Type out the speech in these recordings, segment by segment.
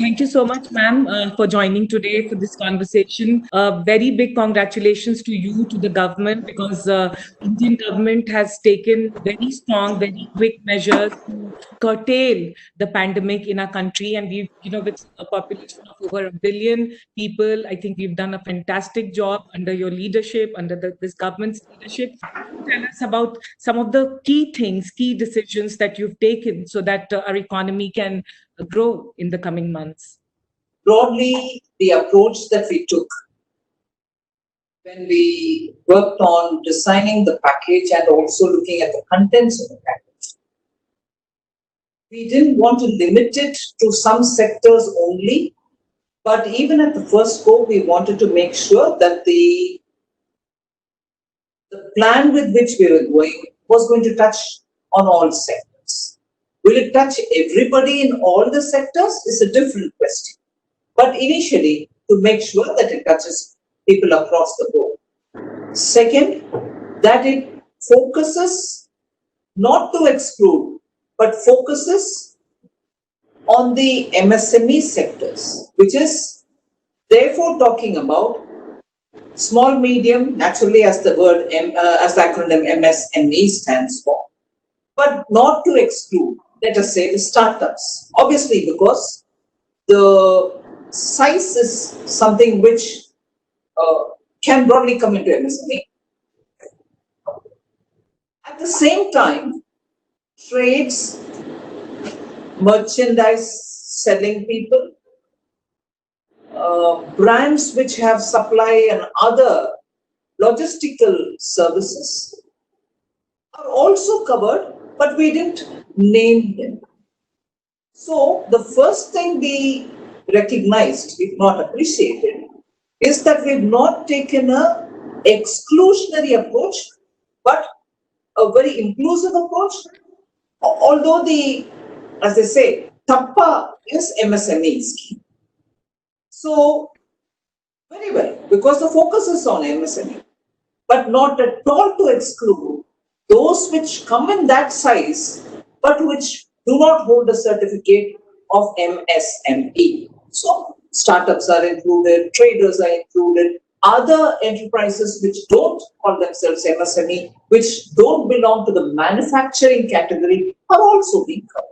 Thank you so much, ma'am, for joining today for this conversation. Very big congratulations to you, to the government, because Indian government has taken very strong, very quick measures to curtail the pandemic in our country. And we've, with a population of over 1 billion people, I think we've done a fantastic job under your leadership, under this government's leadership. Tell us about some of the key things, key decisions that you've taken so that our economy can grow in the coming months. Broadly, the approach that we took when we worked on designing the package and also looking at the contents of the package, we didn't want to limit it to some sectors only, but even at the first go, we wanted to make sure that the plan with which we were going was going to touch on all sectors. Will it touch everybody in all the sectors? Is a different question. But initially, to make sure that it touches people across the board. Second, that it focuses not to exclude, but focuses on the MSME sectors, which is therefore talking about small, medium, naturally as the word, as the acronym MSME stands for, but not to exclude, let us say, the startups. Obviously, because the size is something which can broadly come into MSME. At the same time, trades, merchandise selling people, brands which have supply and other logistical services are also covered, but we didn't name them. So the first thing we recognized, if not appreciated, is that we've not taken an exclusionary approach, but a very inclusive approach. Although as they say, TAPPA is MSME scheme. So, very well, because the focus is on MSME, but not at all to exclude those which come in that size, but which do not hold a certificate of MSME. So, startups are included, traders are included, other enterprises which don't call themselves MSME, which don't belong to the manufacturing category, are also being covered.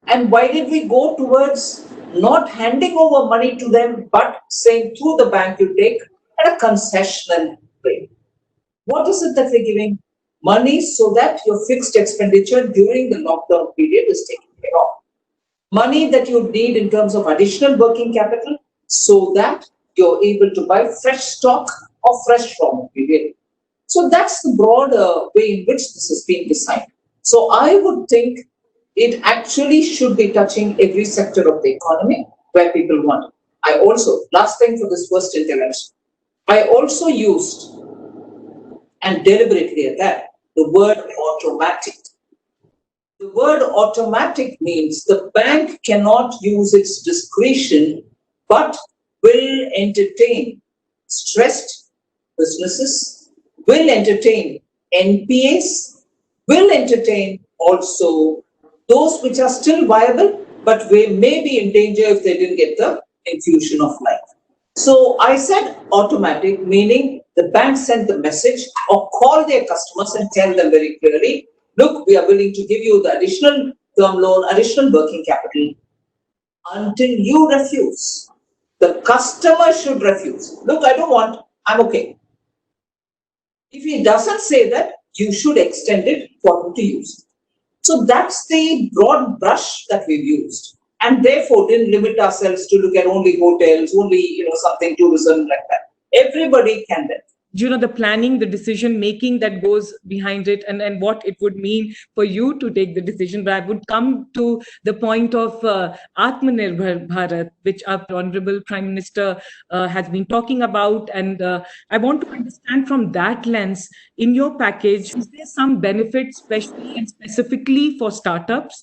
And why did we go towards not handing over money to them, but saying through the bank you take at a concessional rate? What is it that we're giving? Money so that your fixed expenditure during the lockdown period is taken care of. Money that you need in terms of additional working capital so that you're able to buy fresh stock or fresh raw material. So that's the broader way in which this is being designed. So I would think it actually should be touching every sector of the economy where people want it. I also, last thing for this first intervention, I also used, and deliberately at that, the word automatic. The word automatic means the bank cannot use its discretion, but will entertain stressed businesses, will entertain NPAs, will entertain also those which are still viable, but may be in danger if they didn't get the infusion of life. So I said automatic, meaning the bank sent the message or call their customers and tell them very clearly, look, we are willing to give you the additional term loan, additional working capital until you refuse. The customer should refuse. Look, I don't want, I'm okay. If he doesn't say that, you should extend it for him to use. So that's the broad brush that we've used, and therefore didn't limit ourselves to look at only hotels, only something tourism like that. Everybody can benefit. The planning, the decision making that goes behind it, and what it would mean for you to take the decision. But I would come to the point of Atmanirbhar Bharat, which our Honourable Prime Minister has been talking about. And I want to understand from that lens, in your package, is there some benefit, especially and specifically for startups?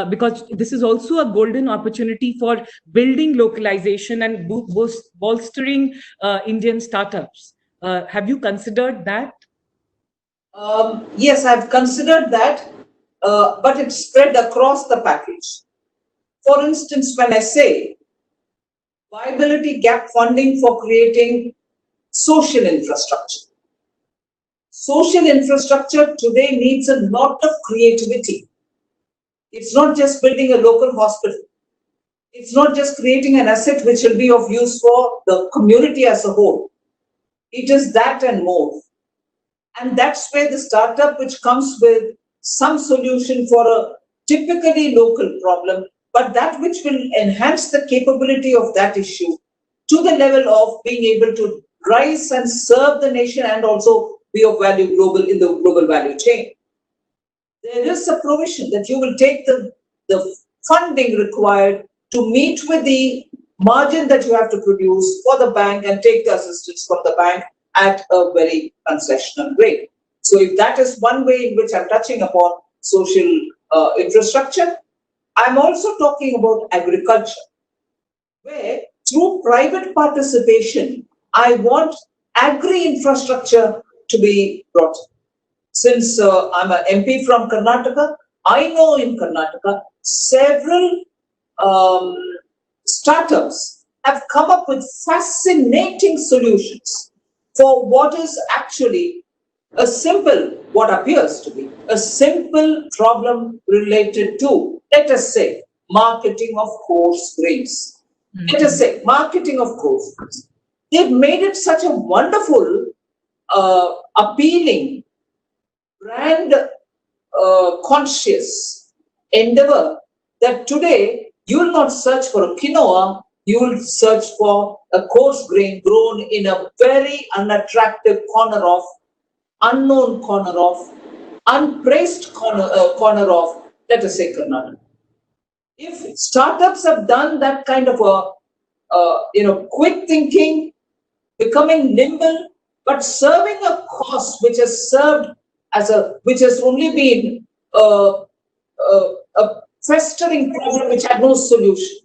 Because this is also a golden opportunity for building localization and bolstering Indian startups. Have you considered that? Yes, I've considered that, but it's spread across the package. For instance, when I say viability gap funding for creating social infrastructure. Social infrastructure today needs a lot of creativity. It's not just building a local hospital. It's not just creating an asset which will be of use for the community as a whole. It is that and more. And that's where the startup which comes with some solution for a typically local problem, but that which will enhance the capability of that issue to the level of being able to rise and serve the nation and also be of value global in the global value chain. There is a provision that you will take the funding required to meet with the margin that you have to produce for the bank and take the assistance from the bank at a very concessional rate. So if that is one way in which I'm touching upon social infrastructure, I'm also talking about agriculture, where through private participation, I want agri-infrastructure to be brought in. Since I'm an MP from Karnataka, I know in Karnataka, several startups have come up with fascinating solutions for what is actually a simple, what appears to be a simple problem related to, let us say, marketing of coarse grains. Let us say, marketing of coarse grains. They've made it such a wonderful, appealing, brand conscious endeavor that today you will not search for a quinoa, you will search for a coarse grain grown in a very unattractive corner of, unknown corner of, unpraised corner of, let us say, Karnataka. If startups have done that kind of a quick thinking, becoming nimble, but serving a cause which has served as which has only been a festering problem which had no solution.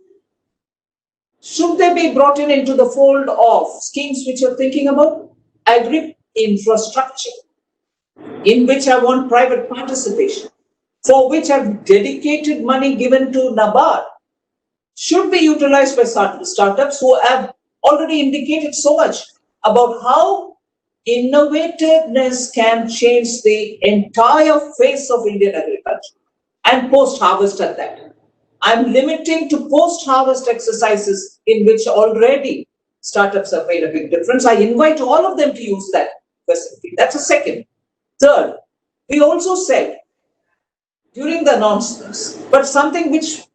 Should they be brought into the fold of schemes which you're thinking about? Agri infrastructure, in which I want private participation, for which I've dedicated money given to NABARD, should be utilized by startups who have already indicated so much about how innovativeness can change the entire face of Indian agriculture and post-harvest at that. I'm limiting to post-harvest exercises in which already startups have made a big difference. I invite all of them to use that facility. That's a second. Third, we also said during the announcements, but something which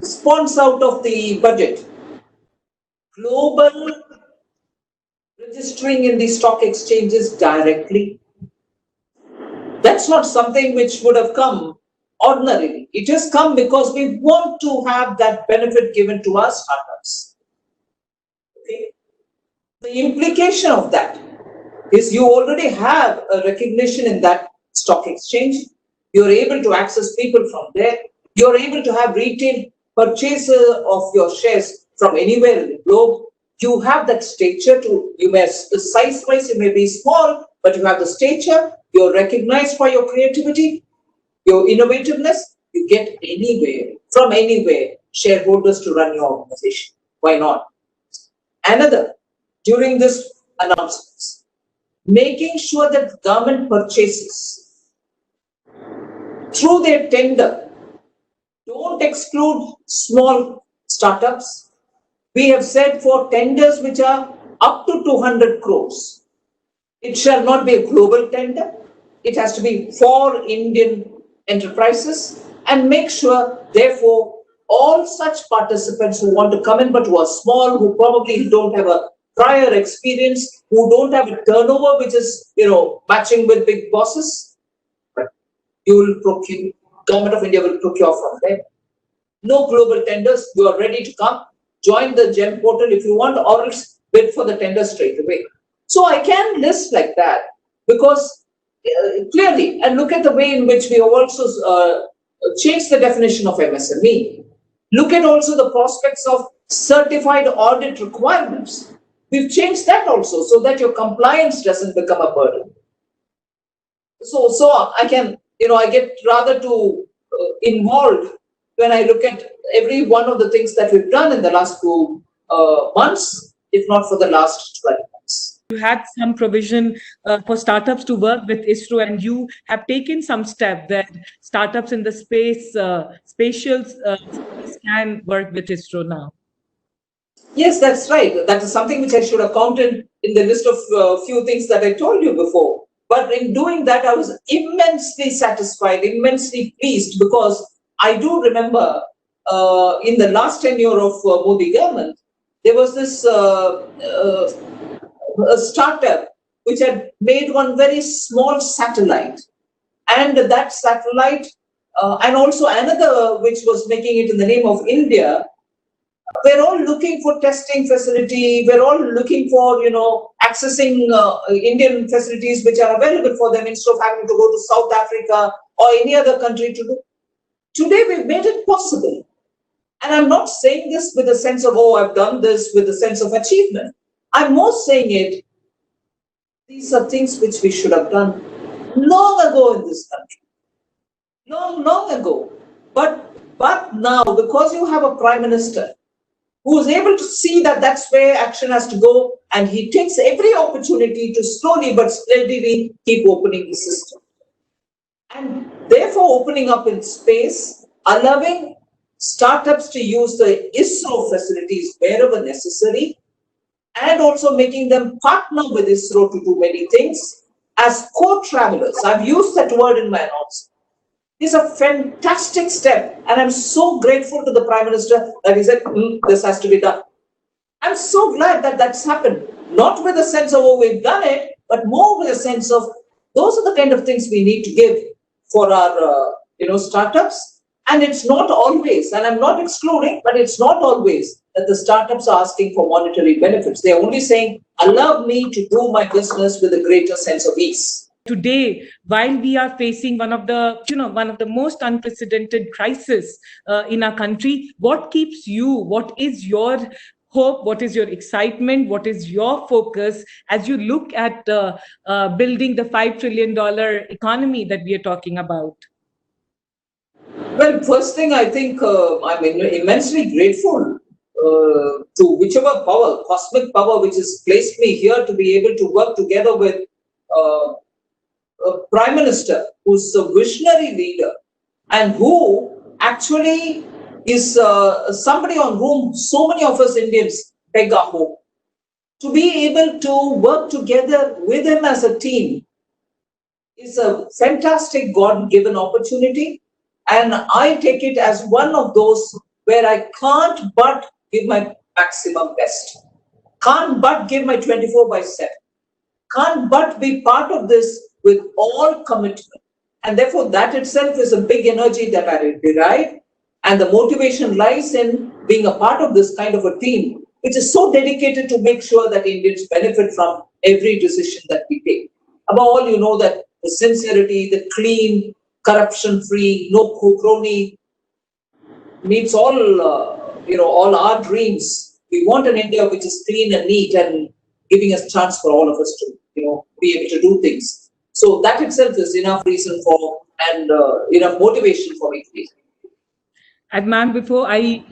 spawns out of the budget, global registering in the stock exchanges directly. That's not something which would have come ordinarily. It has come because we want to have that benefit given to our startups. Okay? The implication of that is you already have a recognition in that stock exchange. You're able to access people from there. You're able to have retail purchaser of your shares from anywhere in the globe. You have that stature to, size-wise you may be small, but you have the stature. You're recognized for your creativity, your innovativeness. You get anywhere, from anywhere, shareholders to run your organization. Why not? Another, during this announcements, making sure that government purchases through their tender don't exclude small startups. We have said for tenders which are up to 200 crores, it shall not be a global tender. It has to be for Indian enterprises, and make sure, therefore, all such participants who want to come in but who are small, who probably don't have a prior experience, who don't have a turnover which is, matching with big bosses, you will procure, Government of India will procure from them. No global tenders, you are ready to come. Join the GEM portal if you want, or else bid for the tender straight away. So I can list like that because clearly, and look at the way in which we have also changed the definition of MSME. Look at also the prospects of certified audit requirements. We've changed that also so that your compliance doesn't become a burden. So I can, I get rather too involved when I look at every one of the things that we've done in the last few months, if not for the last 12 months. You had some provision for startups to work with ISRO, and you have taken some step where startups in the spatial space can work with ISRO now. Yes, that's right. That is something which I should have counted in the list of few things that I told you before. But in doing that, I was immensely satisfied, immensely pleased, because I do remember in the last tenure of Modi government, there was this a startup which had made one very small satellite. And that satellite, and also another which was making it in the name of India, we're all looking for testing facility. We're all looking for, accessing Indian facilities which are available for them instead of having to go to South Africa or any other country to do. Today, we've made it possible. And I'm not saying this with a sense of, oh, I've done this with a sense of achievement. I'm more saying it, these are things which we should have done long ago in this country. Long ago. But now, because you have a prime minister who is able to see that that's where action has to go, and he takes every opportunity to slowly but steadily keep opening the system. And therefore opening up in space, allowing startups to use the ISRO facilities wherever necessary, and also making them partner with ISRO to do many things as co-travelers. I've used that word in my announcement. It's a fantastic step, and I'm so grateful to the Prime Minister that he said, this has to be done. I'm so glad that that's happened, not with a sense of, oh, we've done it, but more with a sense of, those are the kind of things we need to give for our, startups. And it's not always, and I'm not excluding, but it's not always that the startups are asking for monetary benefits. They're only saying, allow me to do my business with a greater sense of ease. Today, while we are facing one of the most unprecedented crises in our country, what keeps you? What is your hope? What is your excitement? What is your focus as you look at building the $5 trillion economy that we are talking about? Well, first thing, I think I'm immensely grateful to whichever power, cosmic power, which has placed me here to be able to work together with a Prime Minister who's a visionary leader and who actually is somebody on whom so many of us Indians peg our hope. To be able to work together with him as a team is a fantastic God-given opportunity. And I take it as one of those where I can't but give my maximum best. Can't but give my 24/7. Can't but be part of this with all commitment. And therefore, that itself is a big energy that I derive. And the motivation lies in being a part of this kind of a team, which is so dedicated to make sure that Indians benefit from every decision that we take. Above all, you know that the sincerity, the clean, corruption-free, no crony meets all, all our dreams. We want an India which is clean and neat and giving us chance for all of us to, be able to do things. So that itself is enough reason for and enough motivation for me to be. And ma'am, before I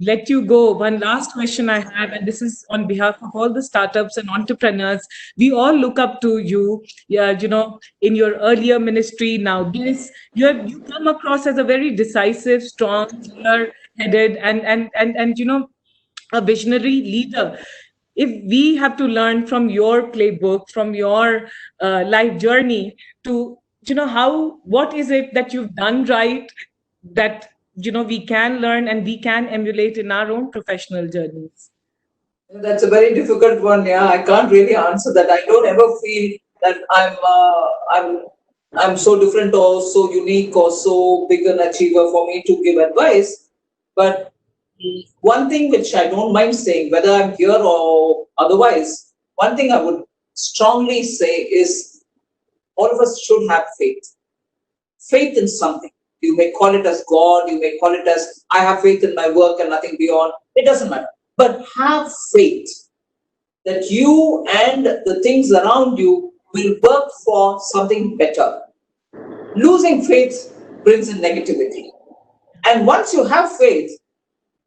let you go, one last question I have, and this is on behalf of all the startups and entrepreneurs. We all look up to you. In your earlier ministry. Now, you come across as a very decisive, strong, clear-headed, and a visionary leader. If we have to learn from your playbook, from your life journey, to what is it that you've done right that we can learn and we can emulate in our own professional journeys? That's a very difficult one. Yeah, I can't really answer that. I don't ever feel that I'm so different or so unique or so big an achiever for me to give advice. But one thing which I don't mind saying, whether I'm here or otherwise, one thing I would strongly say is all of us should have faith. Faith in something. You may call it as God, you may call it as I have faith in my work and nothing beyond. It doesn't matter. But have faith that you and the things around you will work for something better. Losing faith brings in negativity. And once you have faith,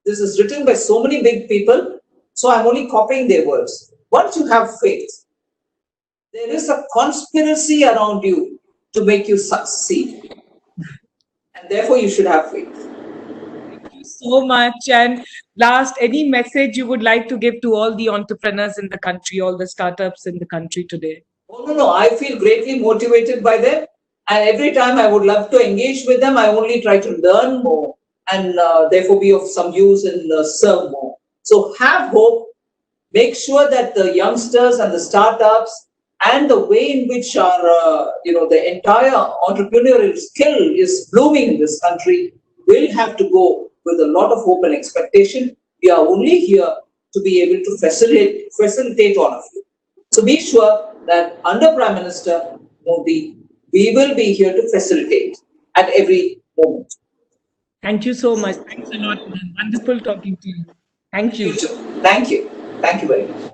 this is written by so many big people, so I'm only copying their words. Once you have faith, there is a conspiracy around you to make you succeed. And therefore, you should have faith. Thank you so much. And last, any message you would like to give to all the entrepreneurs in the country, all the startups in the country today? Oh, no. I feel greatly motivated by them. And every time I would love to engage with them, I only try to learn more and therefore be of some use and serve more. So have hope. Make sure that the youngsters and the startups and the way in which our, the entire entrepreneurial skill is blooming in this country will have to go with a lot of hope and expectation. We are only here to be able to facilitate all of you. So be sure that under Prime Minister Modi, we will be here to facilitate at every moment. Thank you so much. Thanks a lot, man. Wonderful talking to you. Thank you. You too. Thank you. Thank you very much.